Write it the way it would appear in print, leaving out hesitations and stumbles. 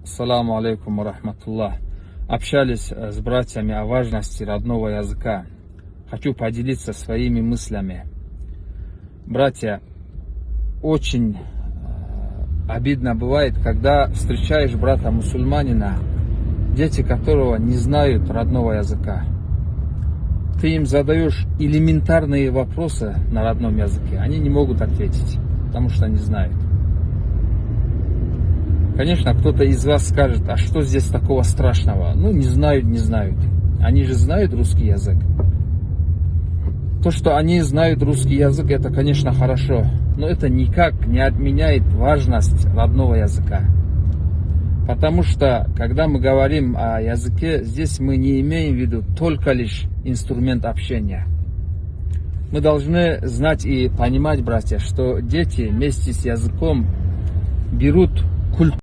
Ассаламу алейкум рахматуллах. Общались с братьями о важности родного языка. Хочу поделиться своими мыслями. Братья, очень обидно бывает, когда встречаешь брата-мусульманина, дети которого не знают родного языка. Ты им задаешь элементарные вопросы на родном языке, они не могут ответить, потому что не знают. Конечно, кто-то из вас скажет, а что здесь такого страшного? Ну, не знают. Они же знают русский язык. То, что они знают русский язык, это, конечно, хорошо. Но это никак не отменяет важность родного языка. Потому что, когда мы говорим о языке, здесь мы не имеем в виду только лишь инструмент общения. Мы должны знать и понимать, братья, что дети вместе с языком берут культуру.